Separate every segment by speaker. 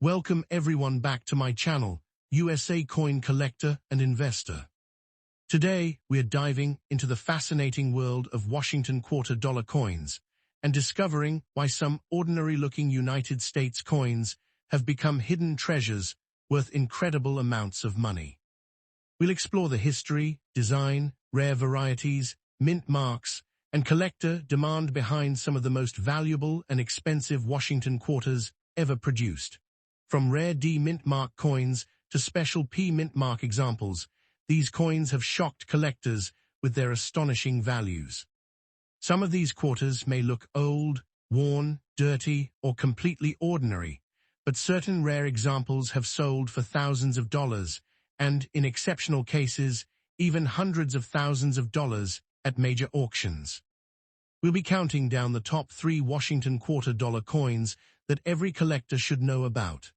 Speaker 1: Welcome everyone back to my channel, USA Coin Collector and Investor. Today, we are diving into the fascinating world of Washington quarter dollar coins and discovering why some ordinary-looking United States coins have become hidden treasures worth incredible amounts of money. We'll explore the history, design, rare varieties, mint marks, and collector demand behind some of the most valuable and expensive Washington quarters ever produced. From rare D mint mark coins to special P mint mark examples, these coins have shocked collectors with their astonishing values. Some of these quarters may look old, worn, dirty, or completely ordinary, but certain rare examples have sold for thousands of dollars, and, in exceptional cases, even hundreds of thousands of dollars at major auctions. We'll be counting down the top 3 Washington quarter dollar coins that every collector should know about.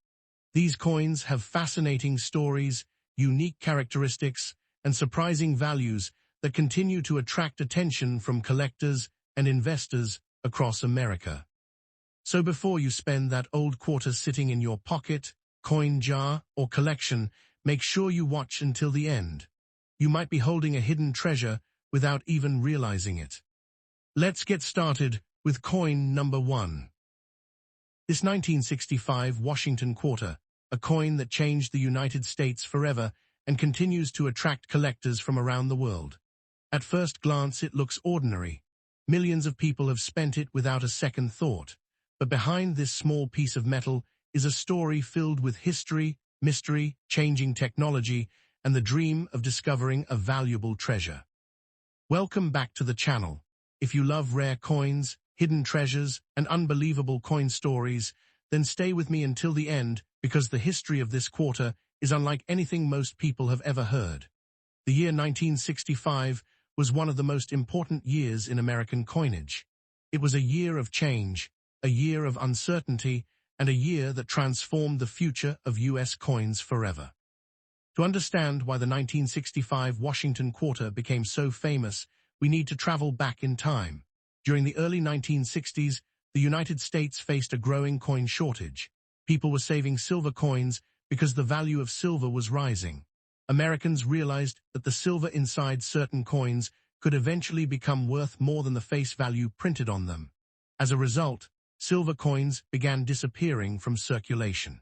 Speaker 1: These coins have fascinating stories, unique characteristics, and surprising values that continue to attract attention from collectors and investors across America. So before you spend that old quarter sitting in your pocket, coin jar, or collection, make sure you watch until the end. You might be holding a hidden treasure without even realizing it. Let's get started with coin number 1. This 1965 Washington quarter, a coin that changed the United States forever and continues to attract collectors from around the world. At first glance, it looks ordinary. Millions of people have spent it without a second thought. But behind this small piece of metal is a story filled with history, mystery, changing technology, and the dream of discovering a valuable treasure. Welcome back to the channel. If you love rare coins, hidden treasures, and unbelievable coin stories, then stay with me until the end, because the history of this quarter is unlike anything most people have ever heard. The year 1965 was one of the most important years in American coinage. It was a year of change, a year of uncertainty, and a year that transformed the future of U.S. coins forever. To understand why the 1965 Washington quarter became so famous, we need to travel back in time. During the early 1960s, the United States faced a growing coin shortage. People were saving silver coins because the value of silver was rising. Americans realized that the silver inside certain coins could eventually become worth more than the face value printed on them. As a result, silver coins began disappearing from circulation.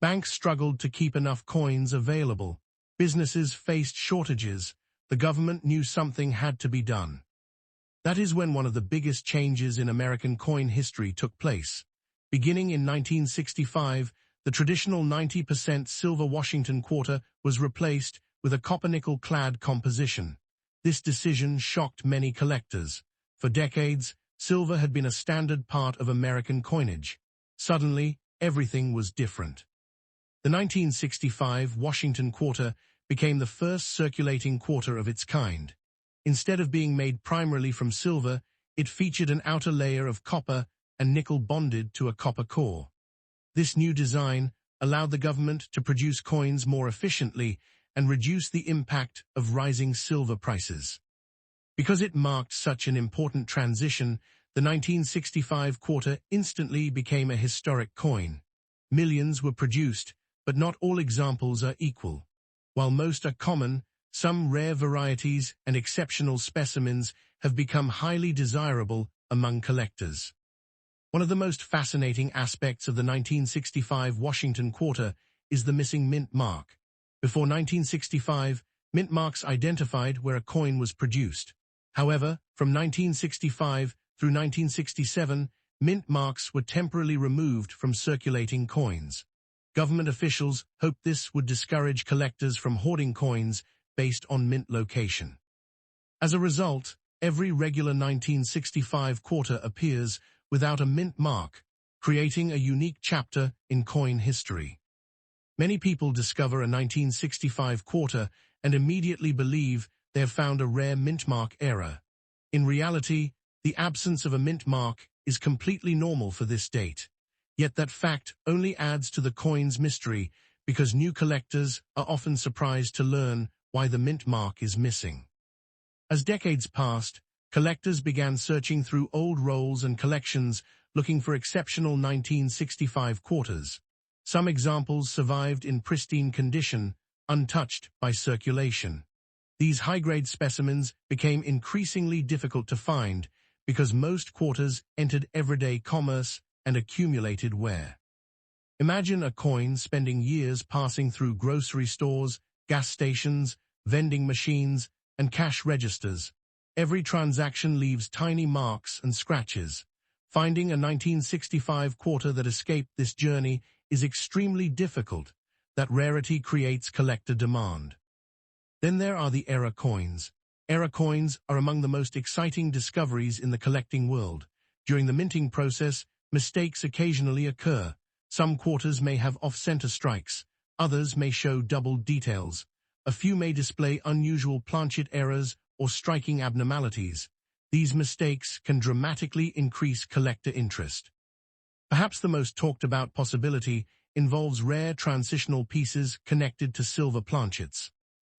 Speaker 1: Banks struggled to keep enough coins available. Businesses faced shortages. The government knew something had to be done. That is when one of the biggest changes in American coin history took place. Beginning in 1965, the traditional 90% silver Washington quarter was replaced with a copper-nickel-clad composition. This decision shocked many collectors. For decades, silver had been a standard part of American coinage. Suddenly, everything was different. The 1965 Washington quarter became the first circulating quarter of its kind. Instead of being made primarily from silver, it featured an outer layer of copper and nickel bonded to a copper core. This new design allowed the government to produce coins more efficiently and reduce the impact of rising silver prices. Because it marked such an important transition, the 1965 quarter instantly became a historic coin. Millions were produced, but not all examples are equal. While most are common, some rare varieties and exceptional specimens have become highly desirable among collectors. One of the most fascinating aspects of the 1965 Washington quarter is the missing mint mark. Before 1965, mint marks identified where a coin was produced. However, from 1965 through 1967, mint marks were temporarily removed from circulating coins. Government officials hoped this would discourage collectors from hoarding coins based on mint location. As a result, every regular 1965 quarter appears without a mint mark, creating a unique chapter in coin history. Many people discover a 1965 quarter and immediately believe they have found a rare mint mark error. In reality, the absence of a mint mark is completely normal for this date. Yet that fact only adds to the coin's mystery because new collectors are often surprised to learn why the mint mark is missing. As decades passed, collectors began searching through old rolls and collections looking for exceptional 1965 quarters. Some examples survived in pristine condition, untouched by circulation. These high-grade specimens became increasingly difficult to find because most quarters entered everyday commerce and accumulated wear. Imagine a coin spending years passing through grocery stores, gas stations, vending machines, and cash registers. Every transaction leaves tiny marks and scratches. Finding a 1965 quarter that escaped this journey is extremely difficult. That rarity creates collector demand. Then there are the error coins. Error coins are among the most exciting discoveries in the collecting world. During the minting process, mistakes occasionally occur. Some quarters may have off-center strikes. Others may show doubled details. A few may display unusual planchet errors or striking abnormalities. These mistakes can dramatically increase collector interest. Perhaps the most talked about possibility involves rare transitional pieces connected to silver planchets.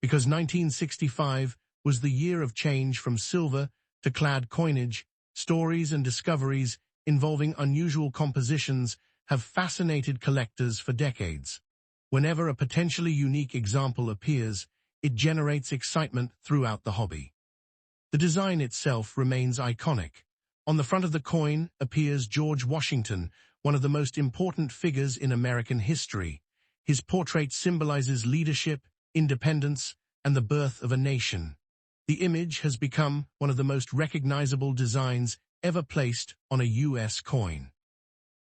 Speaker 1: Because 1965 was the year of change from silver to clad coinage, stories and discoveries involving unusual compositions have fascinated collectors for decades. Whenever a potentially unique example appears, it generates excitement throughout the hobby. The design itself remains iconic. On the front of the coin appears George Washington, one of the most important figures in American history. His portrait symbolizes leadership, independence, and the birth of a nation. The image has become one of the most recognizable designs ever placed on a U.S. coin.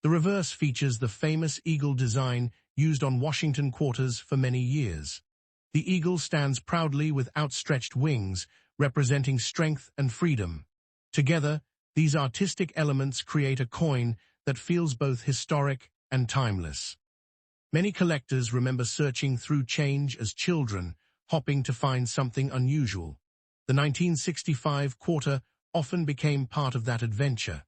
Speaker 1: The reverse features the famous eagle design used on Washington quarters for many years. The eagle stands proudly with outstretched wings, representing strength and freedom. Together, these artistic elements create a coin that feels both historic and timeless. Many collectors remember searching through change as children, hoping to find something unusual. The 1965 quarter often became part of that adventure.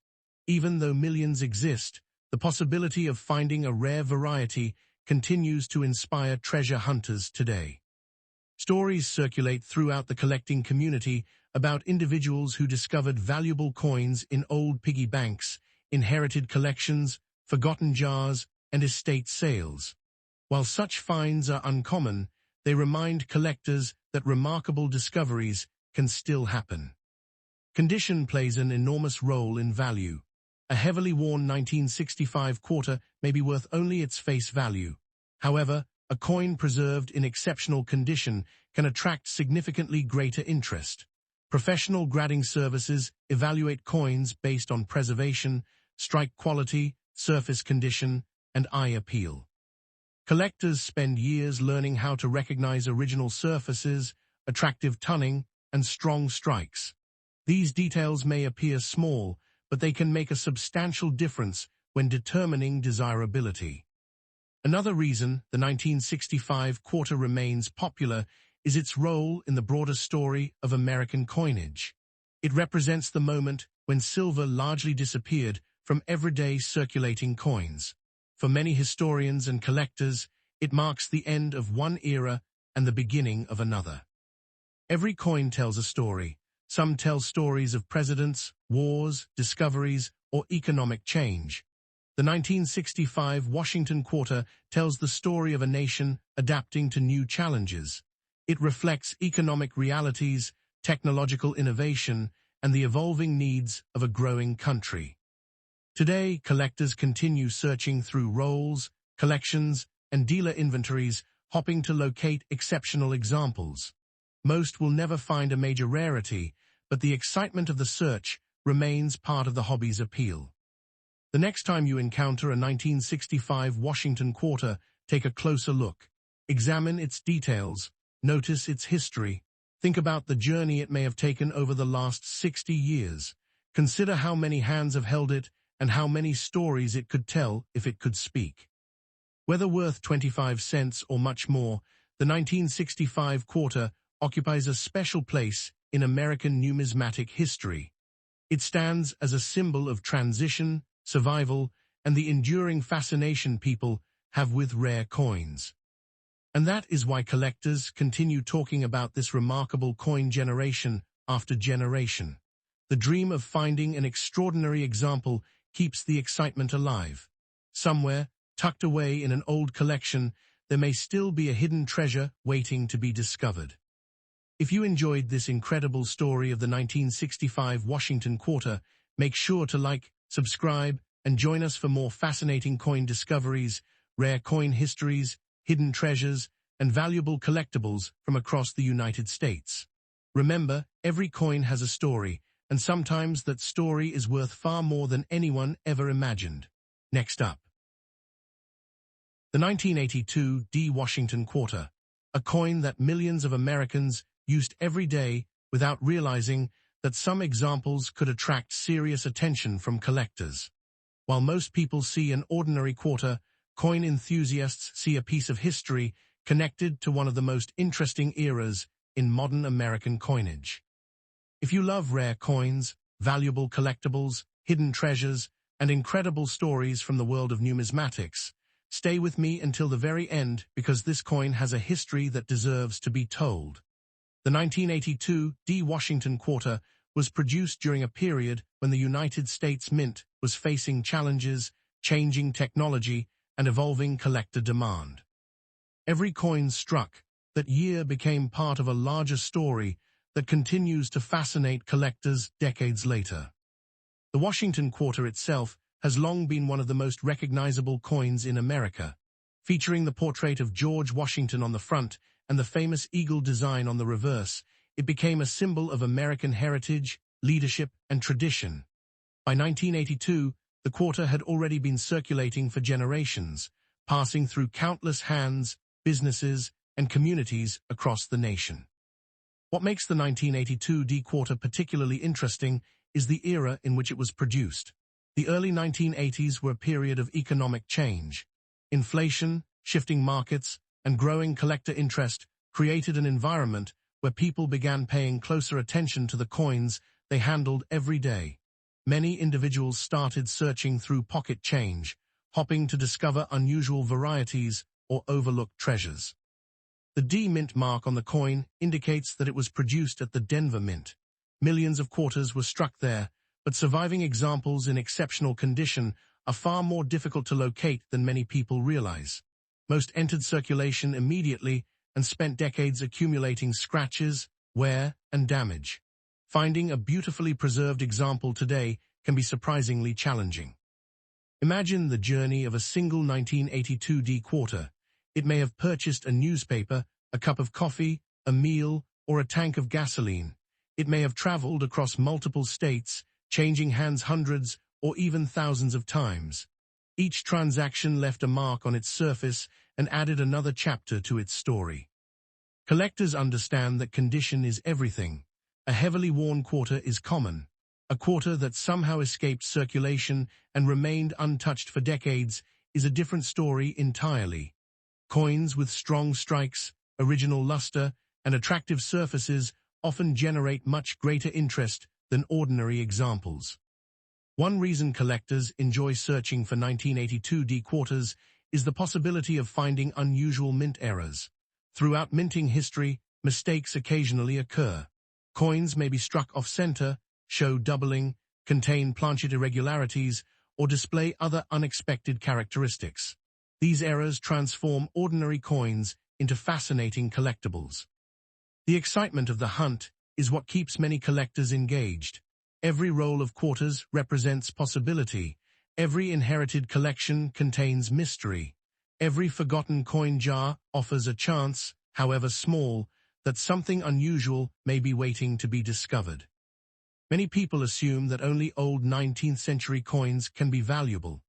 Speaker 1: Even though millions exist, the possibility of finding a rare variety continues to inspire treasure hunters today. Stories circulate throughout the collecting community about individuals who discovered valuable coins in old piggy banks, inherited collections, forgotten jars, and estate sales. While such finds are uncommon, they remind collectors that remarkable discoveries can still happen. Condition plays an enormous role in value. A heavily worn 1965 quarter may be worth only its face value. However, a coin preserved in exceptional condition can attract significantly greater interest. Professional grading services evaluate coins based on preservation, strike quality, surface condition, and eye appeal. Collectors spend years learning how to recognize original surfaces, attractive tunning, and strong strikes. These details may appear small, but they can make a substantial difference when determining desirability. Another reason the 1965 quarter remains popular is its role in the broader story of American coinage. It represents the moment when silver largely disappeared from everyday circulating coins. For many historians and collectors, it marks the end of one era and the beginning of another. Every coin tells a story. Some tell stories of presidents, wars, discoveries, or economic change. The 1965 Washington quarter tells the story of a nation adapting to new challenges. It reflects economic realities, technological innovation, and the evolving needs of a growing country. Today, collectors continue searching through rolls, collections, and dealer inventories, hoping to locate exceptional examples. Most will never find a major rarity, but the excitement of the search remains part of the hobby's appeal. The next time you encounter a 1965 Washington quarter, take a closer look. Examine its details, notice its history, think about the journey it may have taken over the last 60 years. Consider how many hands have held it and how many stories it could tell if it could speak. Whether worth 25 cents or much more, the 1965 quarter occupies a special place in American numismatic history. It stands as a symbol of transition, survival, and the enduring fascination people have with rare coins. And that is why collectors continue talking about this remarkable coin generation after generation. The dream of finding an extraordinary example keeps the excitement alive. Somewhere, tucked away in an old collection, there may still be a hidden treasure waiting to be discovered. If you enjoyed this incredible story of the 1965 Washington Quarter, make sure to like, subscribe, and join us for more fascinating coin discoveries, rare coin histories, hidden treasures, and valuable collectibles from across the United States. Remember, every coin has a story, and sometimes that story is worth far more than anyone ever imagined. Next up, the 1982 D Washington Quarter, a coin that millions of Americans used every day without realizing that some examples could attract serious attention from collectors. While most people see an ordinary quarter, coin enthusiasts see a piece of history connected to one of the most interesting eras in modern American coinage. If you love rare coins, valuable collectibles, hidden treasures, and incredible stories from the world of numismatics, stay with me until the very end because this coin has a history that deserves to be told. The 1982 D Washington Quarter was produced during a period when the United States Mint was facing challenges, changing technology, and evolving collector demand. Every coin struck that year became part of a larger story that continues to fascinate collectors decades later. The Washington Quarter itself has long been one of the most recognizable coins in America, featuring the portrait of George Washington on the front and the famous eagle design on the reverse. It became a symbol of American heritage, leadership, and tradition. By 1982, the quarter had already been circulating for generations, passing through countless hands, businesses, and communities across the nation. What makes the 1982 D Quarter particularly interesting is the era in which it was produced. The early 1980s were a period of economic change. Inflation, shifting markets, and growing collector interest created an environment where people began paying closer attention to the coins they handled every day. Many individuals started searching through pocket change, hoping to discover unusual varieties or overlooked treasures. The D Mint mark on the coin indicates that it was produced at the Denver Mint. Millions of quarters were struck there, but surviving examples in exceptional condition are far more difficult to locate than many people realize. Most entered circulation immediately and spent decades accumulating scratches, wear, and damage. Finding a beautifully preserved example today can be surprisingly challenging. Imagine the journey of a single 1982 D Quarter. It may have purchased a newspaper, a cup of coffee, a meal, or a tank of gasoline. It may have traveled across multiple states, changing hands hundreds or even thousands of times. Each transaction left a mark on its surface and added another chapter to its story. Collectors understand that condition is everything. A heavily worn quarter is common. A quarter that somehow escaped circulation and remained untouched for decades is a different story entirely. Coins with strong strikes, original luster, and attractive surfaces often generate much greater interest than ordinary examples. One reason collectors enjoy searching for 1982 D Quarters is the possibility of finding unusual mint errors. Throughout minting history, mistakes occasionally occur. Coins may be struck off-center, show doubling, contain planchet irregularities, or display other unexpected characteristics. These errors transform ordinary coins into fascinating collectibles. The excitement of the hunt is what keeps many collectors engaged. Every roll of quarters represents possibility. Every inherited collection contains mystery. Every forgotten coin jar offers a chance, however small, that something unusual may be waiting to be discovered. Many people assume that only old 19th century coins can be valuable.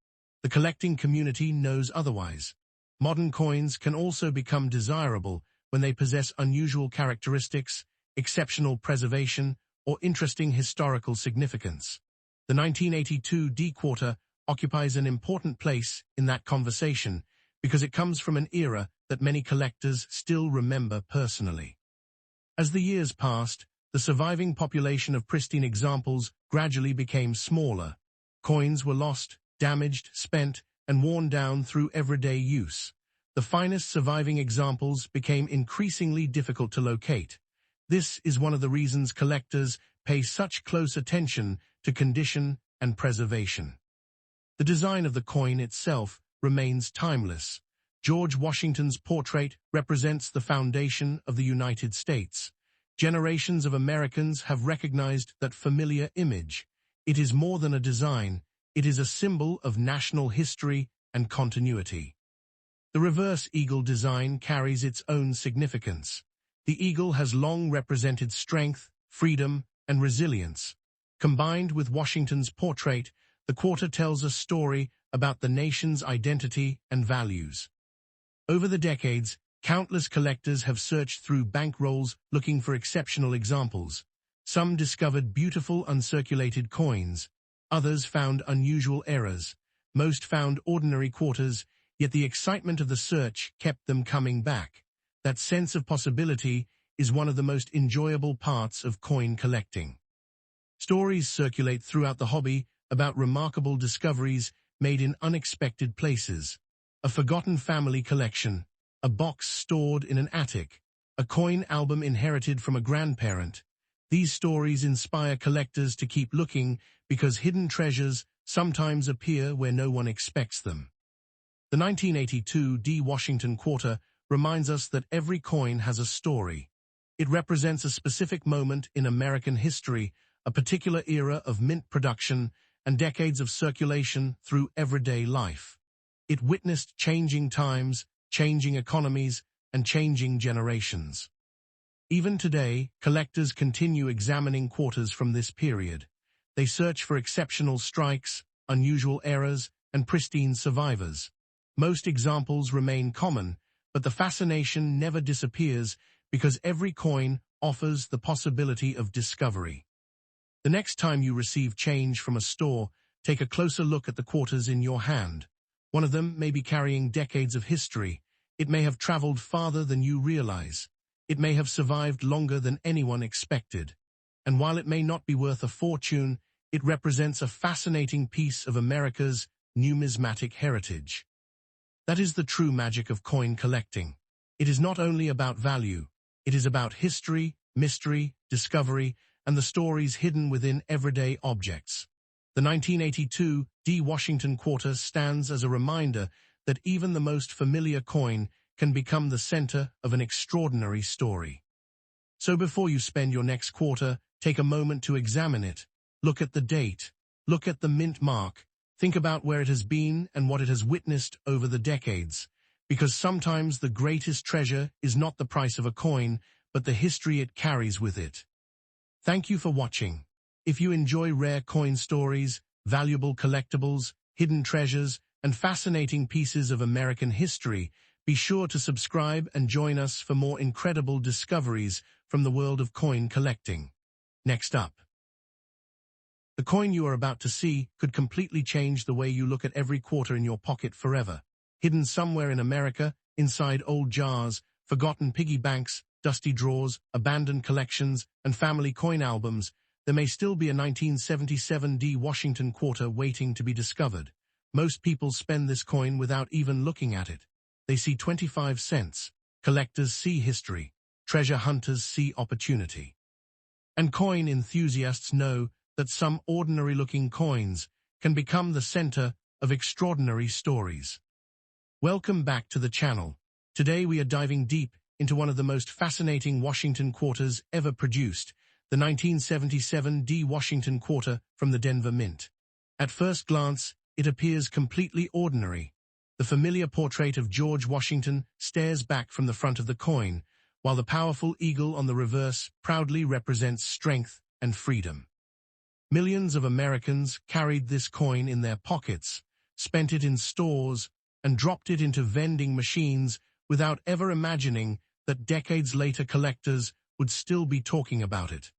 Speaker 1: The collecting community knows otherwise. Modern coins can also become desirable when they possess unusual characteristics, exceptional preservation, or interesting historical significance. The 1982 D Quarter occupies an important place in that conversation because it comes from an era that many collectors still remember personally. As the years passed, the surviving population of pristine examples gradually became smaller. Coins were lost, damaged, spent, and worn down through everyday use. The finest surviving examples became increasingly difficult to locate. This is one of the reasons collectors pay such close attention to condition and preservation. The design of the coin itself remains timeless. George Washington's portrait represents the foundation of the United States. Generations of Americans have recognized that familiar image. It is more than a design, it is a symbol of national history and continuity. The reverse eagle design carries its own significance. The eagle has long represented strength, freedom, and resilience. Combined with Washington's portrait, the quarter tells a story about the nation's identity and values. Over the decades, countless collectors have searched through bankrolls looking for exceptional examples. Some discovered beautiful uncirculated coins. Others found unusual errors. Most found ordinary quarters, yet the excitement of the search kept them coming back. That sense of possibility is one of the most enjoyable parts of coin collecting. Stories circulate throughout the hobby about remarkable discoveries made in unexpected places. A forgotten family collection, a box stored in an attic, a coin album inherited from a grandparent. These stories inspire collectors to keep looking because hidden treasures sometimes appear where no one expects them. The 1982 D. Washington quarter reminds us that every coin has a story. It represents a specific moment in American history, a particular era of mint production, and decades of circulation through everyday life. It witnessed changing times, changing economies, and changing generations. Even today, collectors continue examining quarters from this period. They search for exceptional strikes, unusual errors, and pristine survivors. Most examples remain common, but the fascination never disappears because every coin offers the possibility of discovery. The next time you receive change from a store, take a closer look at the quarters in your hand. One of them may be carrying decades of history. It may have traveled farther than you realize. It may have survived longer than anyone expected. And while it may not be worth a fortune, it represents a fascinating piece of America's numismatic heritage. That is the true magic of coin collecting. It is not only about value. It is about history, mystery, discovery, and the stories hidden within everyday objects. The 1982 D. Washington quarter stands as a reminder that even the most familiar coin can become the center of an extraordinary story. So before you spend your next quarter, take a moment to examine it. Look at the date. Look at the mint mark. Think about where it has been and what it has witnessed over the decades. Because sometimes the greatest treasure is not the price of a coin, but the history it carries with it. Thank you for watching. If you enjoy rare coin stories, valuable collectibles, hidden treasures, and fascinating pieces of American history, be sure to subscribe and join us for more incredible discoveries from the world of coin collecting. Next up. The coin you are about to see could completely change the way you look at every quarter in your pocket forever. Hidden somewhere in America, inside old jars, forgotten piggy banks, dusty drawers, abandoned collections, and family coin albums, there may still be a 1977 D. Washington quarter waiting to be discovered. Most people spend this coin without even looking at it. They see 25 cents. Collectors see history. Treasure hunters see opportunity. And coin enthusiasts know that some ordinary-looking coins can become the center of extraordinary stories. Welcome back to the channel. Today we are diving deep into one of the most fascinating Washington quarters ever produced, the 1977 D. Washington quarter from the Denver Mint. At first glance, it appears completely ordinary. The familiar portrait of George Washington stares back from the front of the coin, while the powerful eagle on the reverse proudly represents strength and freedom. Millions of Americans carried this coin in their pockets, spent it in stores, and dropped it into vending machines without ever imagining that decades later collectors would still be talking about it.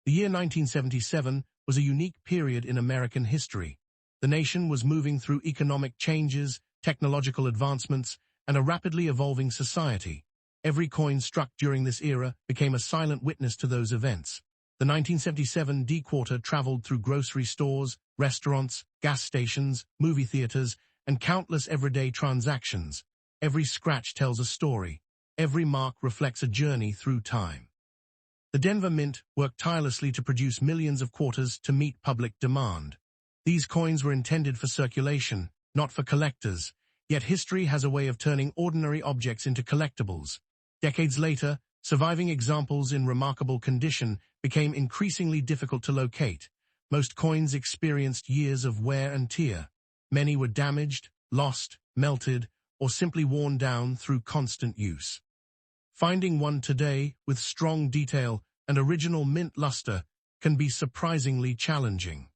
Speaker 1: The year 1977 was a unique period in American history. The nation was moving through economic changes, technological advancements, and a rapidly evolving society. Every coin struck during this era became a silent witness to those events. The 1977 D quarter traveled through grocery stores, restaurants, gas stations, movie theaters, and countless everyday transactions. Every scratch tells a story. Every mark reflects a journey through time. The Denver Mint worked tirelessly to produce millions of quarters to meet public demand. These coins were intended for circulation, not for collectors, Yet history has a way of turning ordinary objects into collectibles. Decades later, surviving examples in remarkable condition became increasingly difficult to locate. Most coins experienced years of wear and tear. Many were damaged, lost, melted, or simply worn down through constant use. Finding one today with strong detail and original mint luster can be surprisingly challenging.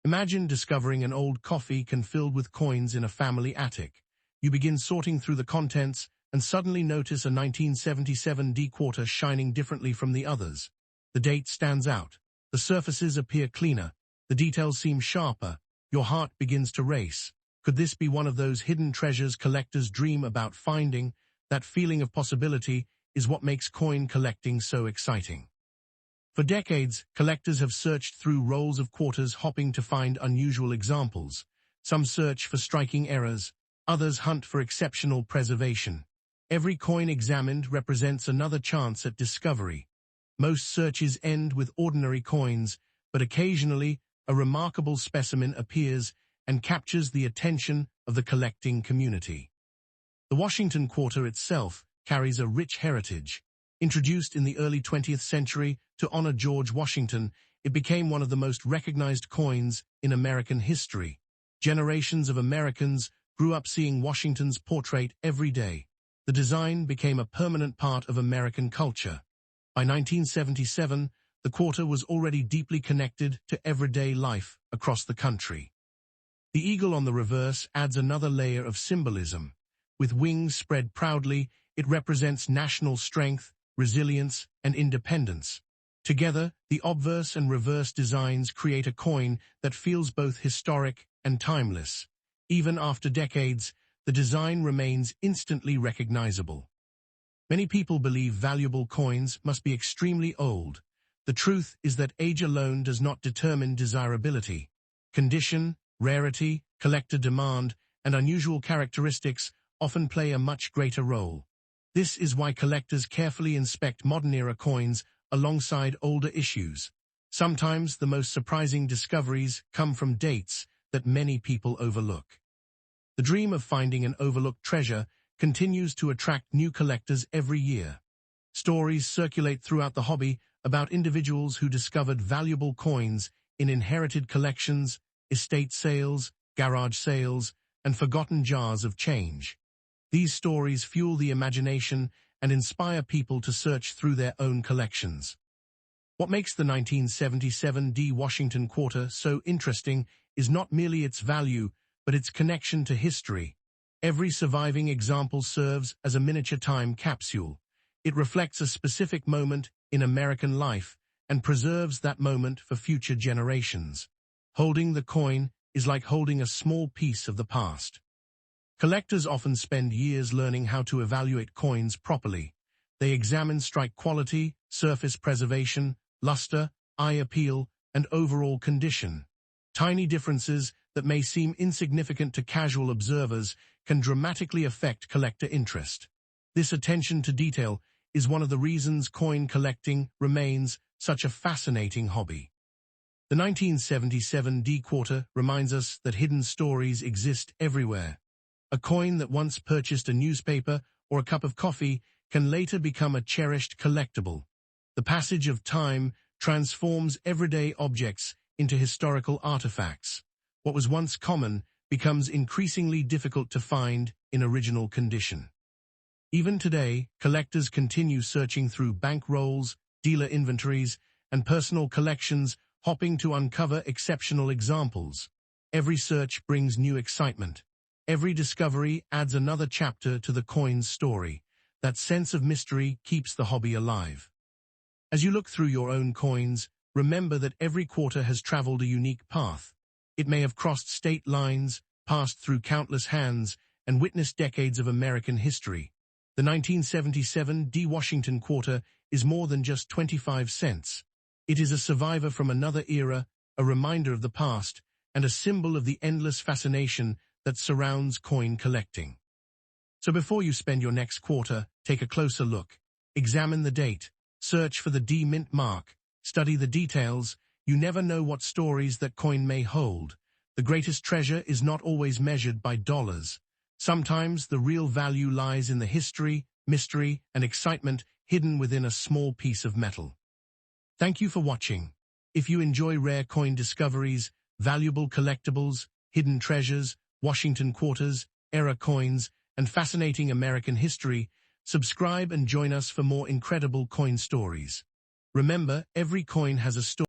Speaker 1: Imagine discovering an old coffee can filled with coins in a family attic. You begin sorting through the contents and suddenly notice a 1977 D quarter shining differently from the others. The date stands out. The surfaces appear cleaner. The details seem sharper. Your heart begins to race. Could this be one of those hidden treasures collectors dream about finding? That feeling of possibility is what makes coin collecting so exciting. For decades, collectors have searched through rolls of quarters hoping to find unusual examples. Some search for striking errors, others hunt for exceptional preservation. Every coin examined represents another chance at discovery. Most searches end with ordinary coins, but occasionally a remarkable specimen appears and captures the attention of the collecting community. The Washington quarter itself carries a rich heritage. Introduced in the early 20th century to honor George Washington, it became one of the most recognized coins in American history. Generations of Americans grew up seeing Washington's portrait every day. The design became a permanent part of American culture. By 1977, the quarter was already deeply connected to everyday life across the country. The eagle on the reverse adds another layer of symbolism. With wings spread proudly, it represents national strength, resilience, and independence. Together, the obverse and reverse designs create a coin that feels both historic and timeless. Even after decades, the design remains instantly recognizable. Many people believe valuable coins must be extremely old. The truth is that age alone does not determine desirability. Condition, rarity, collector demand, and unusual characteristics often play a much greater role. This is why collectors carefully inspect modern-era coins alongside older issues. Sometimes the most surprising discoveries come from dates that many people overlook. The dream of finding an overlooked treasure continues to attract new collectors every year. Stories circulate throughout the hobby about individuals who discovered valuable coins in inherited collections, estate sales, garage sales, and forgotten jars of change. These stories fuel the imagination and inspire people to search through their own collections. What makes the 1977 D Washington quarter so interesting is not merely its value, but its connection to history. Every surviving example serves as a miniature time capsule. It reflects a specific moment in American life and preserves that moment for future generations. Holding the coin is like holding a small piece of the past. Collectors often spend years learning how to evaluate coins properly. They examine strike quality, surface preservation, luster, eye appeal, and overall condition. Tiny differences that may seem insignificant to casual observers can dramatically affect collector interest. This attention to detail is one of the reasons coin collecting remains such a fascinating hobby. The 1977 D quarter reminds us that hidden stories exist everywhere. A coin that once purchased a newspaper or a cup of coffee can later become a cherished collectible. The passage of time transforms everyday objects into historical artifacts. What was once common becomes increasingly difficult to find in original condition. Even today, collectors continue searching through bank rolls, dealer inventories, and personal collections, hoping to uncover exceptional examples. Every search brings new excitement. Every discovery adds another chapter to the coin's story. That sense of mystery keeps the hobby alive. As you look through your own coins, remember that every quarter has traveled a unique path. It may have crossed state lines, passed through countless hands, and witnessed decades of American history. The 1977 D Washington quarter is more than just 25 cents. It is a survivor from another era, a reminder of the past, and a symbol of the endless fascination that surrounds coin collecting. So before you spend your next quarter, take a closer look. Examine the date. Search for the D mint mark. Study the details. You never know what stories that coin may hold. The greatest treasure is not always measured by dollars. Sometimes the real value lies in the history, mystery, and excitement hidden within a small piece of metal. Thank you for watching. If you enjoy rare coin discoveries, valuable collectibles, hidden treasures, Washington quarters, era coins, and fascinating American history, subscribe and join us for more incredible coin stories. Remember, every coin has a story.